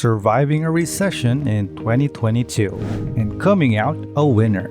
surviving a recession in 2022 and coming out a winner.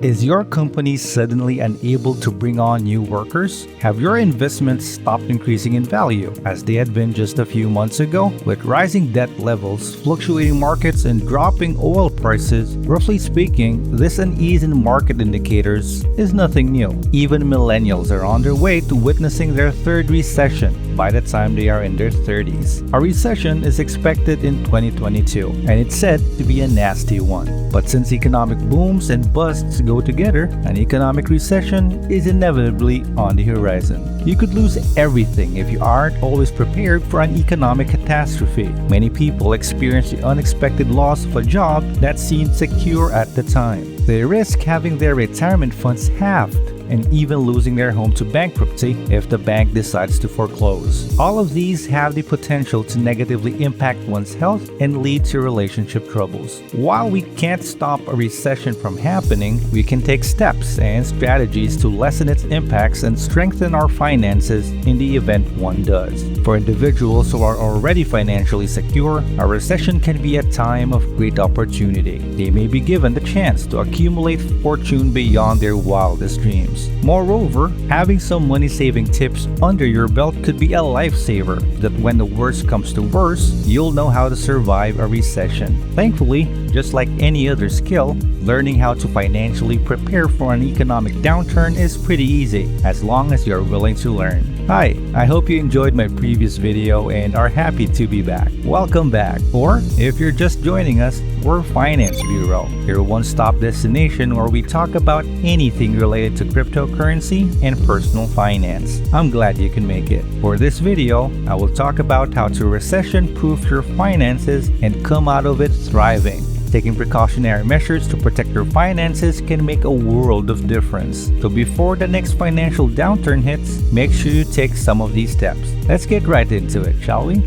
Is your company suddenly unable to bring on new workers? Have your investments stopped increasing in value as they had been just a few months ago? With rising debt levels, fluctuating markets, and dropping oil prices, roughly speaking, this unease in market indicators is nothing new. Even millennials are on their way to witnessing their third recession by the time they are in their 30s. A recession is expected in 2022, and it's said to be a nasty one. But since economic booms and busts go together, an economic recession is inevitably on the horizon. You could lose everything if you aren't always prepared for an economic catastrophe. Many people experience the unexpected loss of a job that seemed secure at the time. They risk having their retirement funds halved and even losing their home to bankruptcy if the bank decides to foreclose. All of these have the potential to negatively impact one's health and lead to relationship troubles. While we can't stop a recession from happening, we can take steps and strategies to lessen its impacts and strengthen our finances in the event one does. For individuals who are already financially secure, a recession can be a time of great opportunity. They may be given the chance to accumulate fortune beyond their wildest dreams. Moreover, having some money-saving tips under your belt could be a lifesaver that when the worst comes to worst, you'll know how to survive a recession. Thankfully, just like any other skill, learning how to financially prepare for an economic downturn is pretty easy, as long as you're willing to learn. Hi, I hope you enjoyed my previous video and are happy to be back. Welcome back. Or, if you're just joining us, we're Finance Bureau, your one-stop destination where we talk about anything related to cryptocurrency and personal finance. I'm glad you can make it. For this video, I will talk about how to recession-proof your finances and come out of it thriving. Taking precautionary measures to protect your finances can make a world of difference. So before the next financial downturn hits, make sure you take some of these steps. Let's get right into it, shall we?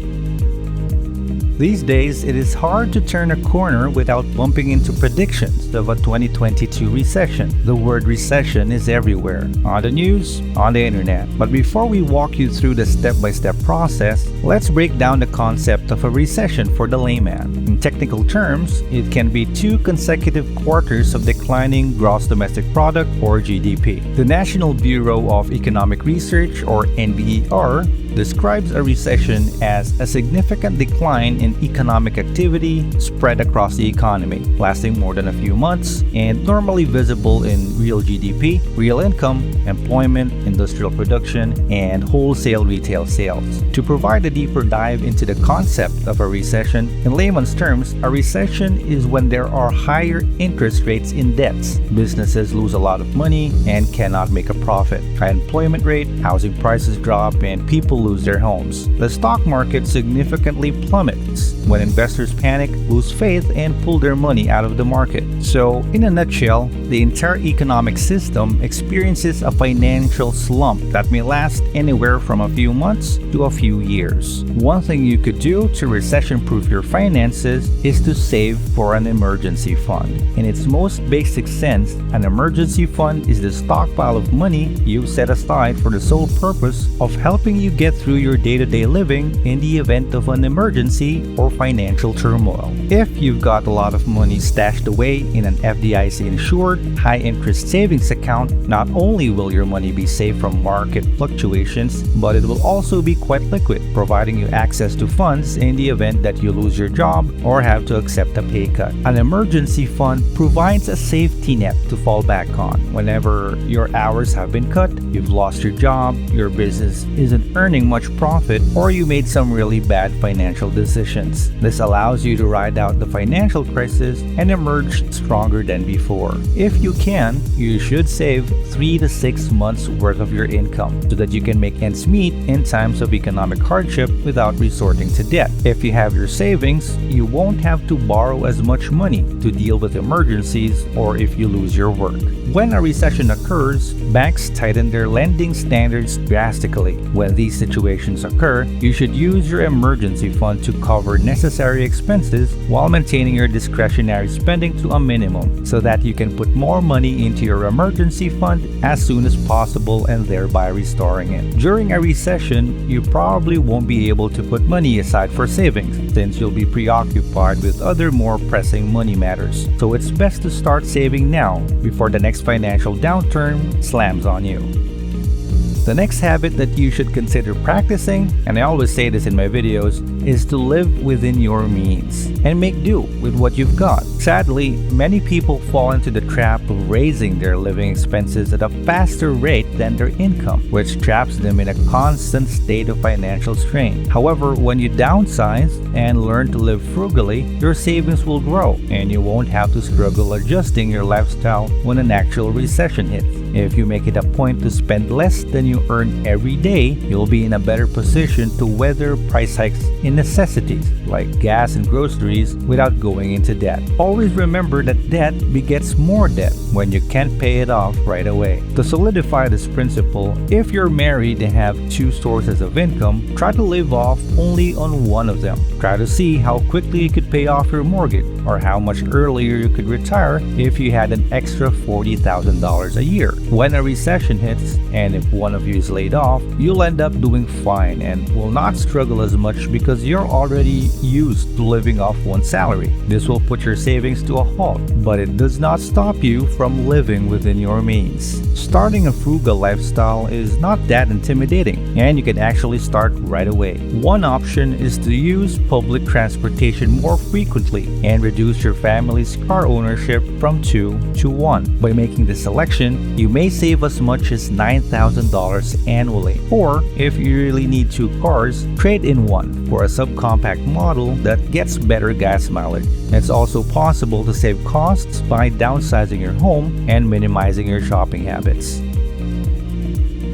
These days, it is hard to turn a corner without bumping into predictions of a 2022 recession. The word recession is everywhere, on the news, on the internet. But before we walk you through the step-by-step process, let's break down the concept of a recession for the layman. In technical terms, it can be 2 consecutive quarters of declining gross domestic product or GDP. The National Bureau of Economic Research, or NBER, describes a recession as a significant decline in economic activity spread across the economy, lasting more than a few months and normally visible in real GDP, real income, employment, industrial production, and wholesale retail sales. To provide a deeper dive into the concept of a recession, in layman's terms, a recession is when there are higher interest rates in debts, businesses lose a lot of money and cannot make a profit, high unemployment rate, housing prices drop, and people lose their homes. The stock market significantly plummets when investors panic, lose faith, and pull their money out of the market. So, in a nutshell, the entire economic system experiences a financial slump that may last anywhere from a few months to a few years. One thing you could do to recession-proof your finances is to save for an emergency fund. In its most basic sense, an emergency fund is the stockpile of money you set aside for the sole purpose of helping you get through your day-to-day living in the event of an emergency or financial turmoil. If you've got a lot of money stashed away in an FDIC-insured, high-interest savings account, not only will your money be safe from market fluctuations, but it will also be quite liquid, providing you access to funds in the event that you lose your job or have to accept a pay cut. An emergency fund provides a safety net to fall back on whenever your hours have been cut, you've lost your job, your business isn't earning much profit, or you made some really bad financial decisions. This allows you to ride out the financial crisis and emerge stronger than before. If you can, you should save 3 to 6 months worth of your income so that you can make ends meet in times of economic hardship without resorting to debt. If you have your savings, you won't have to borrow as much money to deal with emergencies or if you lose your work. When a recession occurs, banks tighten their lending standards drastically. When these situations occur, you should use your emergency fund to cover necessary expenses while maintaining your discretionary spending to a minimum so that you can put more money into your emergency fund as soon as possible and thereby restoring it. During a recession, you probably won't be able to put money aside for savings since you'll be preoccupied with other more pressing money matters. So it's best to start saving now before the next financial downturn slams on you. The next habit that you should consider practicing, and I always say this in my videos, is to live within your means and make do with what you've got. Sadly, many people fall into the trap of raising their living expenses at a faster rate than their income, which traps them in a constant state of financial strain. However, when you downsize and learn to live frugally, your savings will grow and you won't have to struggle adjusting your lifestyle when an actual recession hits. If you make it a point to spend less than you earn every day, you'll be in a better position to weather price hikes in necessities like gas and groceries without going into debt. Always remember that debt begets more debt when you can't pay it off right away. To solidify this principle, if you're married and have two sources of income, try to live off only on one of them. Try to see how quickly you could pay off your mortgage or how much earlier you could retire if you had an extra $40,000 a year. When a recession hits, and if one of you is laid off, you'll end up doing fine and will not struggle as much because you're already used to living off one salary. This will put your savings to a halt, but it does not stop you from living within your means. Starting a frugal lifestyle is not that intimidating, and you can actually start right away. One option is to use public transportation more frequently and reduce your family's car ownership from 2 to 1. By making this selection, you may save as much as $9,000 annually. Or, if you really need two cars, trade in one for a subcompact model that gets better gas mileage. It's also possible to save costs by downsizing your home and minimizing your shopping habits.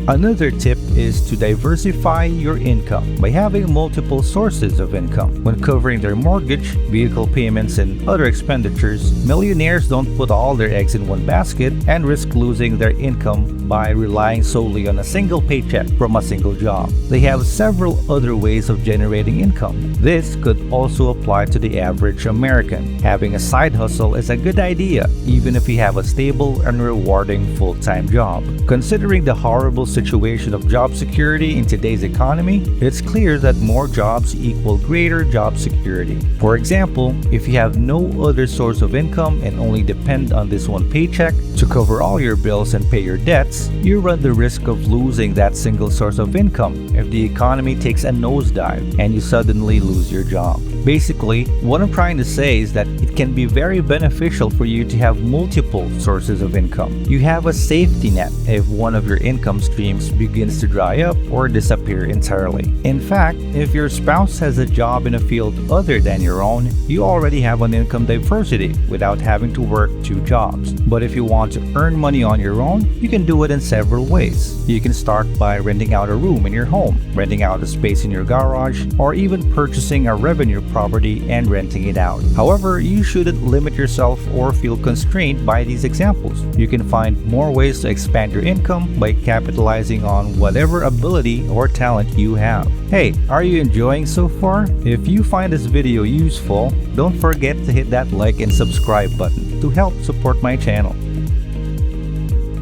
Another tip is to diversify your income by having multiple sources of income. When covering their mortgage, vehicle payments, and other expenditures, millionaires don't put all their eggs in one basket and risk losing their income by relying solely on a single paycheck from a single job. They have several other ways of generating income. This could also apply to the average American. Having a side hustle is a good idea, even if you have a stable and rewarding full-time job. Considering the horrible situation of job security in today's economy, it's clear that more jobs equal greater job security. For example, if you have no other source of income and only depend on this one paycheck to cover all your bills and pay your debts, you run the risk of losing that single source of income if the economy takes a nosedive and you suddenly lose your job. Basically, what I'm trying to say is that it can be very beneficial for you to have multiple sources of income. You have a safety net if one of your income streams begins to dry up or disappear entirely. In fact, if your spouse has a job in a field other than your own, you already have an income diversity without having to work two jobs. But if you want to earn money on your own, you can do it in several ways. You can start by renting out a room in your home, renting out a space in your garage, or even purchasing a revenue property and renting it out. However, you shouldn't limit yourself or feel constrained by these examples. You can find more ways to expand your income by capitalizing on whatever ability or talent you have. Hey, are you enjoying so far? If you find this video useful, don't forget to hit that like and subscribe button to help support my channel.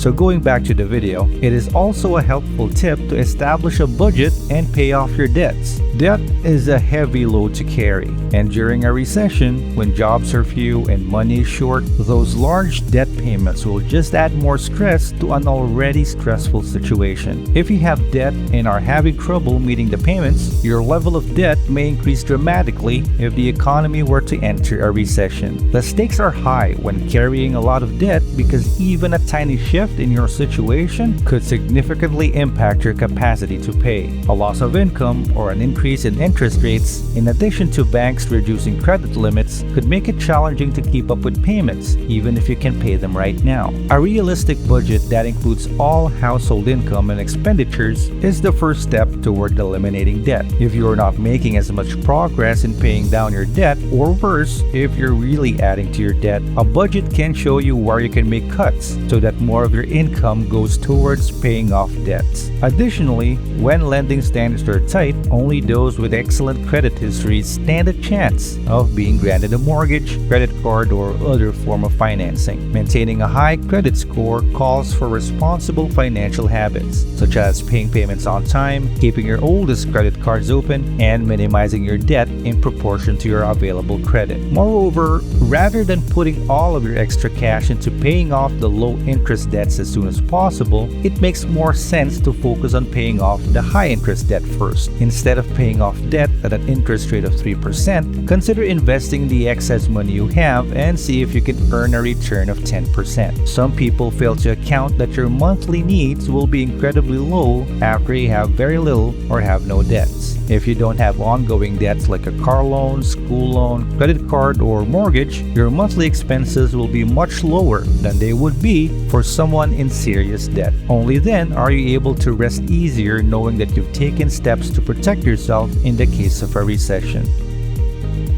So going back to the video, it is also a helpful tip to establish a budget and pay off your debts. Debt is a heavy load to carry, and during a recession, when jobs are few and money is short, those large debt payments will just add more stress to an already stressful situation. If you have debt and are having trouble meeting the payments, your level of debt may increase dramatically if the economy were to enter a recession. The stakes are high when carrying a lot of debt because even a tiny shift in your situation could significantly impact your capacity to pay. A loss of income or an increase in interest rates, in addition to banks reducing credit limits, could make it challenging to keep up with payments, even if you can pay them right now. A realistic budget that includes all household income and expenditures is the first step toward eliminating debt. If you are not making as much progress in paying down your debt, or worse, if you're really adding to your debt, a budget can show you where you can make cuts so that more of your your income goes towards paying off debts. Additionally, when lending standards are tight, only those with excellent credit histories stand a chance of being granted a mortgage, credit card, or other form of financing. Maintaining a high credit score calls for responsible financial habits, such as paying payments on time, keeping your oldest credit cards open, and minimizing your debt in proportion to your available credit. Moreover, rather than putting all of your extra cash into paying off the low-interest debts as soon as possible, it makes more sense to focus on paying off the high-interest debt first. Instead of paying off debt at an interest rate of 3%, consider investing the excess money you have and see if you can earn a return of 10%. Some people fail to account that your monthly needs will be incredibly low after you have very little or have no debts. If you don't have ongoing debts like a car loan, school loan, credit card, or mortgage, your monthly expenses will be much lower than they would be for someone in serious debt. Only then are you able to rest easier knowing that you've taken steps to protect yourself in the case of a recession.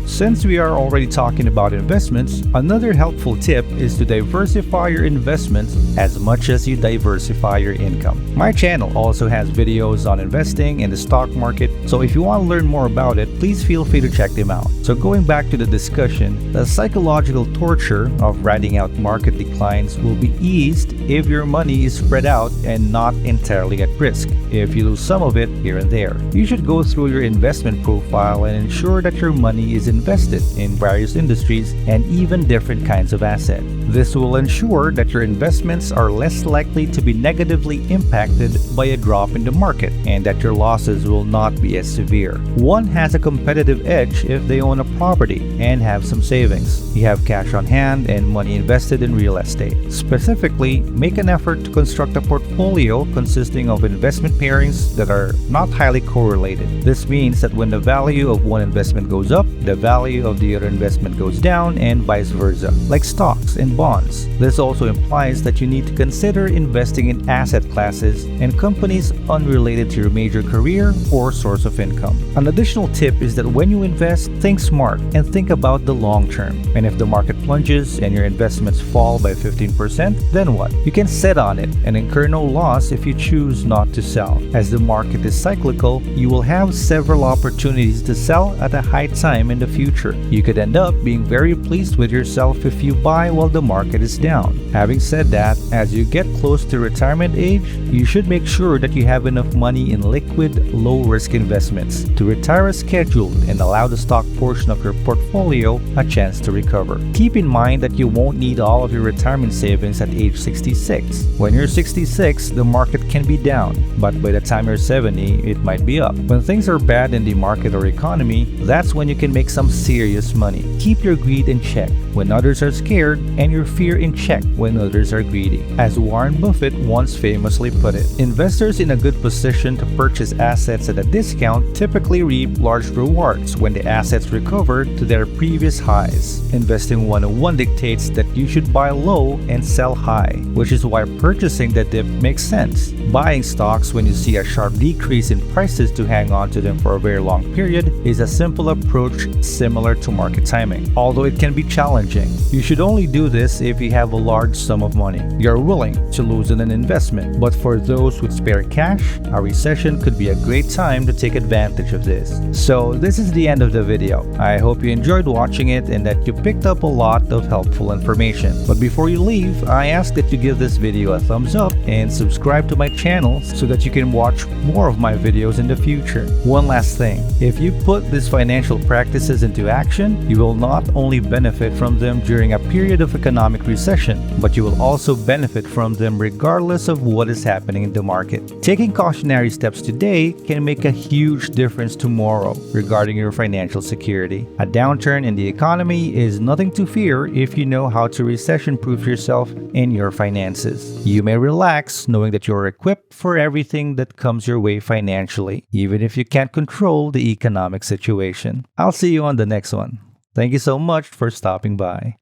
Since we are already talking about investments, another helpful tip is to diversify your investments as much as you diversify your income. My channel also has videos on investing in the stock market, so if you want to learn more about it, please feel free to check them out. So going back to the discussion, the psychological torture of riding out market declines will be eased if your money is spread out and not entirely at risk. If you lose some of it here and there, you should go through your investment profile and ensure that your money is invested in various industries and even different kinds of assets. This will ensure that your investments are less likely to be negatively impacted by a drop in the market and that your losses will not be as severe. One has a competitive edge if they own a property and have some savings. You have cash on hand and money invested in real estate. Specifically, make an effort to construct a portfolio consisting of investment pairings that are not highly correlated. This means that when the value of one investment goes up, the value of the other investment goes down and vice versa, like stocks and bonds. This also implies that you need to consider investing in asset classes and companies unrelated to your major career or source of income. An additional tip is that when you invest, think smart and think about the long term. And if the market plunges and your investments fall by 15%, then what? You can sit on it and incur no loss if you choose not to sell. As the market is cyclical, you will have several opportunities to sell at a high time in the future. You could end up being very pleased with yourself if you buy while the market is down. Having said that, as you get close to retirement age, you should make sure that you have enough money in liquid, low-risk investments to retire as scheduled and allow the stock portion of your portfolio a chance to recover. Keep in mind that you won't need all of your retirement savings at age 66. When you're 66, the market can be down, but by the time you're 70, it might be up. When things are bad in the market or economy, that's when you can make some serious money. Keep your greed in check when others are scared and your fear in check when others are greedy. As Warren Buffett once famously put it, investors in a good position to purchase assets at a discount typically reap large rewards when the assets recover to their previous highs. Investing 101 dictates that you should buy low and sell high, which is why purchasing the dip makes sense. Buying stocks when you see a sharp decrease in prices to hang on to them for a very long period is a simple approach similar to market timing, although it can be challenging. You should only do this if you have a large sum of money you're willing to lose in an investment. But for those with spare cash, a recession could be a great time to take advantage of this. So this is the end of the video. I hope you enjoyed watching it and that you picked up a lot of helpful information. But before you leave, I ask that you give this video a thumbs up and subscribe to my channel so that you can watch more of my videos in the future. One last thing, if you put these financial practices into action, you will not only benefit from them during a period of economic recession, but you will also benefit from them regardless of what is happening in the market. Taking cautionary steps today can make a huge difference tomorrow regarding your financial security. A downturn in the economy is nothing to fear if you know how to recession-proof yourself in your finances. You may relax knowing that you're equipped for everything that comes your way financially, even if you can't control the economic situation. I'll see you on the next one. Thank you so much for stopping by.